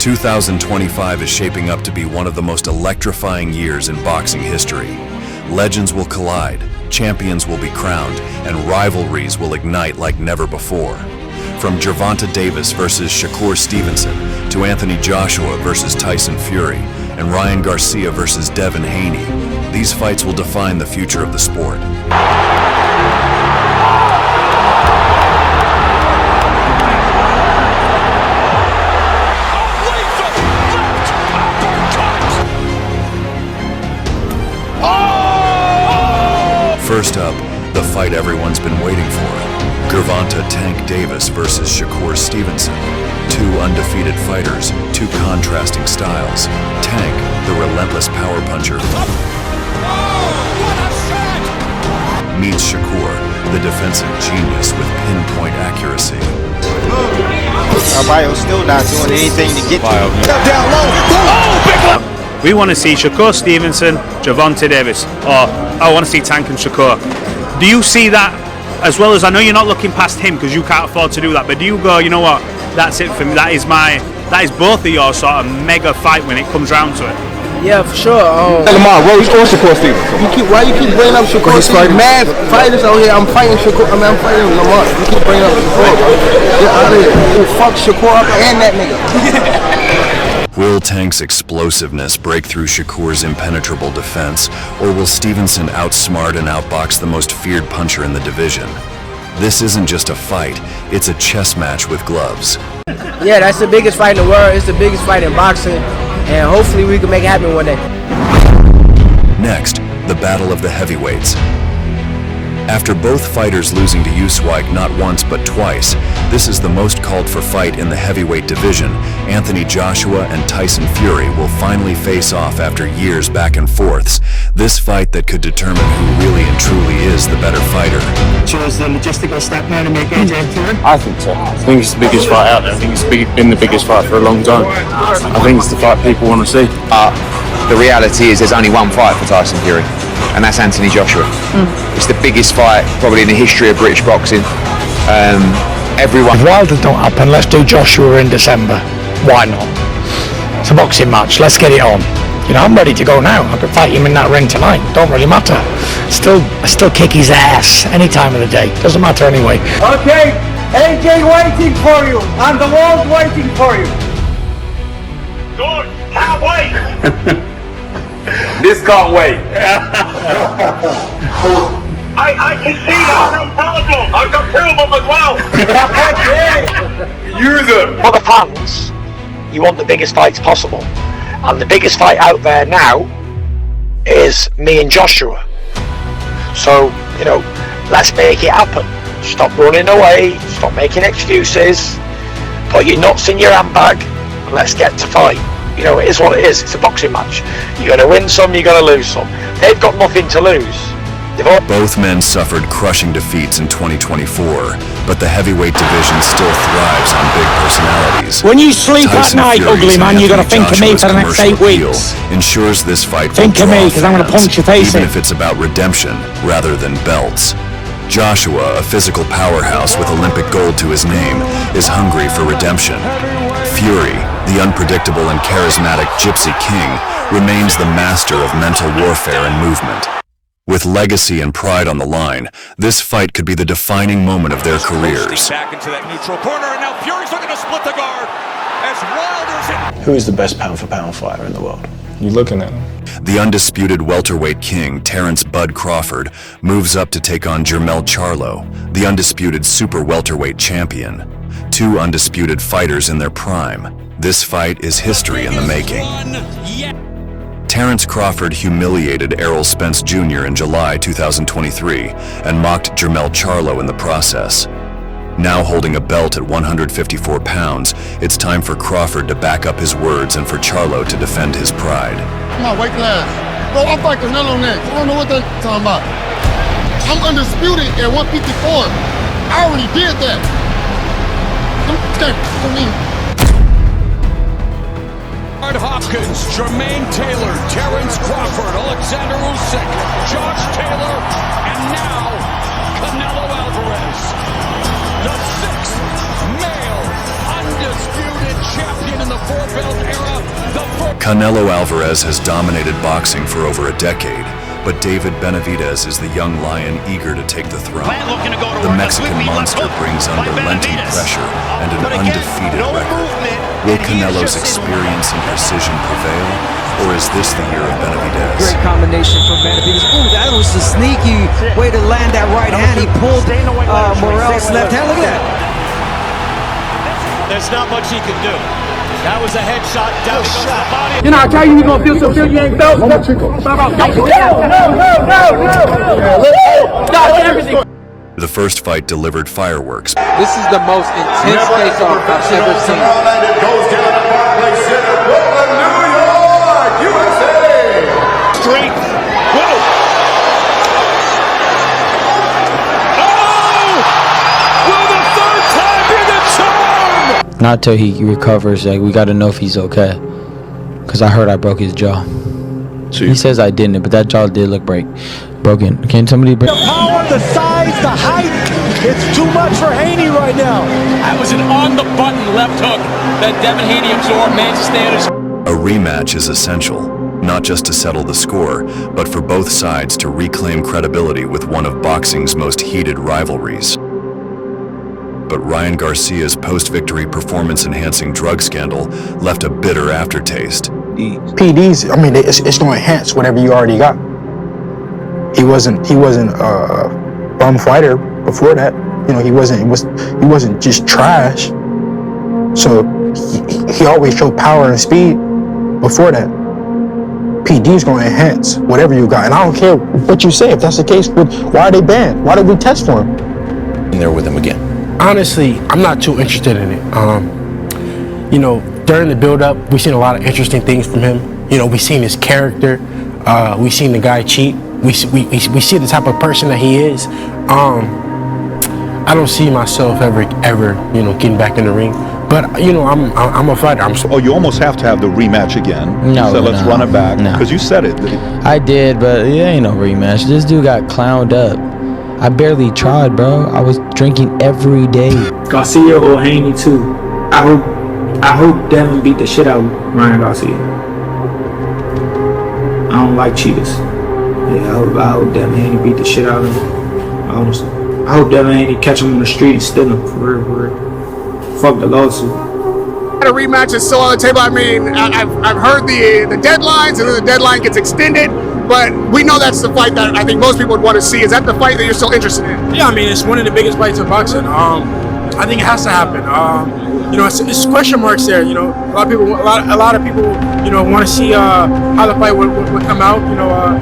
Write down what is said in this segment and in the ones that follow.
2025 is shaping up to be one of the most electrifying years in boxing history. Legends will collide, champions will be crowned, and rivalries will ignite like never before. From Gervonta Davis versus Shakur Stevenson to Anthony Joshua versus Tyson Fury and Ryan Garcia versus Devin Haney, these fights will define the future of the sport. First up, the fight everyone's been waiting for. Gervonta Tank Davis versus Shakur Stevenson. Two undefeated fighters, two contrasting styles. Tank, the relentless power puncher, meets Shakur, the defensive genius with pinpoint accuracy. Our still not doing anything to get down low. We want to see Shakur Stevenson, Gervonta Davis, or I want to see Tank and Shakur. Do you see that as well? As I know you're not looking past him because you can't afford to do that, but do you go, you know what, that's it for me, that is both of your sort of mega fight when it comes round to it? Yeah, for sure. Lamar, Rose or Shakur Stevenson? Why you keep bringing up Shakur Stevenson? Mad fighters out here. I'm fighting Shakur. I'm fighting Lamar. You keep bringing up Shakur, bro. Get out of here. Fuck Shakur up and that nigga. Will Tank's explosiveness break through Shakur's impenetrable defense, or will Stevenson outsmart and outbox the most feared puncher in the division? This isn't just a fight, it's a chess match with gloves. Yeah, that's the biggest fight in the world. It's the biggest fight in boxing, and hopefully we can make it happen one day. Next, the battle of the heavyweights. After both fighters losing to Uswike not once but twice, this is the most called for fight in the heavyweight division. Anthony Joshua and Tyson Fury will finally face off after years back and forths. This fight that could determine who really and truly is the better fighter. Chose the logistical step now to make AJ through? I think so. I think it's the biggest fight out there. I think it's been the biggest fight for a long time. I think it's the fight people want to see. The reality is there's only one fight for Tyson Fury, and that's Anthony Joshua. It's the biggest fight probably in the history of British boxing. Everyone. If Wilder don't happen, let's do Joshua in December. Why not? It's a boxing match. Let's get it on. You know, I'm ready to go now. I could fight him in that ring tonight. Don't really matter. I still kick his ass any time of the day. Doesn't matter anyway. Okay, AJ waiting for you, and the world waiting for you. Good. Can't wait. This can't wait. I can see that. No problem. I've got two of them as well. Use them. For the fans, you want the biggest fights possible. And the biggest fight out there now is me and Joshua. So, you know, let's make it happen. Stop running away. Stop making excuses. Put your nuts in your handbag. And let's get to fight. You know, it is what it is. It's a boxing match. You're going to win some, you're going to lose some. They've got nothing to lose. Both men suffered crushing defeats in 2024, but the heavyweight division still thrives on big personalities. When you sleep Tyson at night, Fury's ugly man, you got to Anthony think of me for the next Joshua's 8 commercial weeks. appeal ensures this fight Think will of me, draw 'cause I'm gonna fans, punch your face even in. if it's about redemption rather than belts. Joshua, a physical powerhouse with Olympic gold to his name, is hungry for redemption. Fury, the unpredictable and charismatic Gypsy King, remains the master of mental warfare and movement. With legacy and pride on the line, this fight could be the defining moment of their careers. Back into that neutral corner, and now Fury's looking to split the guard as Wilder's in. Who is the best pound-for-pound fighter in the world? You looking at him? The undisputed welterweight king, Terrence Bud Crawford, moves up to take on Jermell Charlo, the undisputed super welterweight champion. Two undisputed fighters in their prime. This fight is history in the making. Terrence Crawford humiliated Errol Spence Jr. in July 2023 and mocked Jermell Charlo in the process. Now holding a belt at 154 pounds, it's time for Crawford to back up his words and for Charlo to defend his pride. My weight class. Bro, I'm fighting Canelo next. I don't know what they're talking about. I'm undisputed at 154. I already did that. Hopkins, Jermaine Taylor, Terrence Crawford, Alexander Usyk, Josh Taylor, and now Canelo Alvarez, the 6th male undisputed champion in the four-belt era. Canelo Alvarez has dominated boxing for over a decade, but David Benavidez is the young lion eager to take the throne. The Mexican monster brings unrelenting pressure and an undefeated record. Will Canelo's experience and precision prevail, or is this the year of Benavidez? Great combination from Benavidez. Ooh, that was a sneaky way to land that right hand. He pulled Morrell's left hand. Look at that. There's not much he can do. That was a headshot. Down he goes to the body. You know, I tell you, you're going to feel some feel you ain't felt. No. The first fight delivered fireworks. This is the most intense face-off I've ever seen. It goes down at Barclays Center, Brooklyn, New York, USA. Strength. Whoa. Oh! Will the third time be the charm? Not till he recovers. Like, we got to know if he's okay. Because I heard I broke his jaw. He says I didn't, but that jaw did look broken. Can somebody break? The power, the size, the height. It's too much for Haney right now. That was an on-the-button left hook that Devin Haney absorbed. Man's standards. A rematch is essential, not just to settle the score, but for both sides to reclaim credibility with one of boxing's most heated rivalries. But Ryan Garcia's post-victory performance-enhancing drug scandal left a bitter aftertaste. PDs, I mean, it's going to enhance whatever you already got. He wasn't a bum fighter before that. You know, he wasn't just trash. So he always showed power and speed before that. PD's going to enhance whatever you got, and I don't care what you say. If that's the case, why are they banned? Why did we test for him? And they're with him again. Honestly, I'm not too interested in it. You know, during the build-up, we've seen a lot of interesting things from him. You know, we've seen his character. We've seen the guy cheat. We see the type of person that he is. I don't see myself ever, you know, getting back in the ring. But you know, I'm a fighter. You almost have to have the rematch again. No, so let's run it back because you said it. I did, but it ain't no rematch. This dude got clowned up. I barely tried, bro. I was drinking every day. Garcia or Haney too. I hope Devin beat the shit out of Ryan Garcia. I don't like cheaters. Yeah, I hope Devin Haney beat the shit out of him. Honestly, I hope Devin Haney catch him on the street and steal him for real. Fuck the lawsuit. A rematch is still on the table. I mean, I've heard the deadlines, and then the deadline gets extended. But we know that's the fight that I think most people would want to see. Is that the fight that you're still interested in? Yeah, I mean, it's one of the biggest fights in boxing. I think it has to happen. You know, it's question marks there. You know, a lot of people, you know, want to see how the fight would come out. You know,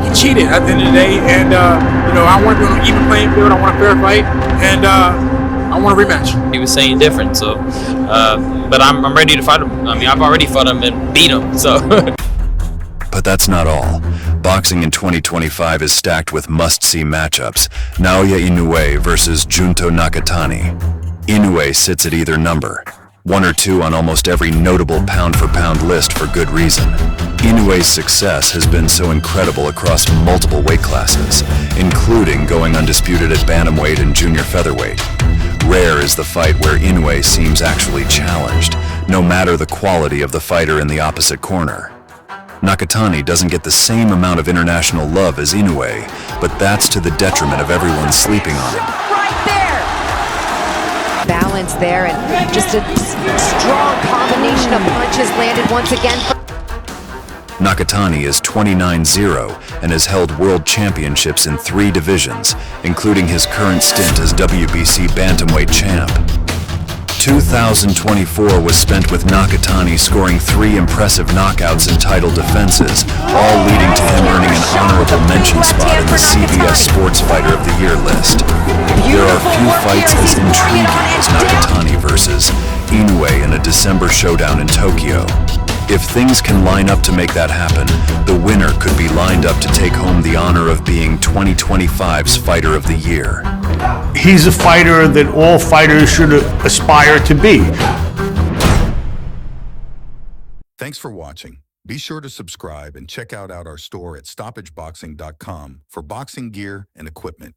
he cheated at the end of the day, and you know, I want to be on an even playing field. I want a fair fight, and I want a rematch. He was saying different, so but I'm ready to fight him. I mean, I've already fought him and beat him, so. But that's not all. Boxing in 2025 is stacked with must-see matchups. Naoya Inoue versus Junto Nakatani. Inoue sits at either number, 1 or 2 on almost every notable pound-for-pound list for good reason. Inoue's success has been so incredible across multiple weight classes, including going undisputed at bantamweight and junior featherweight. Rare is the fight where Inoue seems actually challenged, no matter the quality of the fighter in the opposite corner. Nakatani doesn't get the same amount of international love as Inoue, but that's to the detriment of everyone sleeping on him. Right there! Balance there, and just a strong combination of punches landed once again. Nakatani is 29-0 and has held world championships in 3 divisions, including his current stint as WBC bantamweight champ. 2024 was spent with Nakatani scoring 3 impressive knockouts and title defenses, all leading to him earning an honorable mention spot in the CBS Sports Fighter of the Year list. There are few fights as intriguing as Nakatani versus Inoue in a December showdown in Tokyo. If things can line up to make that happen, the winner could be lined up to take home the honor of being 2025's Fighter of the Year. He's a fighter that all fighters should aspire to be. Thanks for watching. Be sure to subscribe and check out our store at stoppageboxing.com for boxing gear and equipment.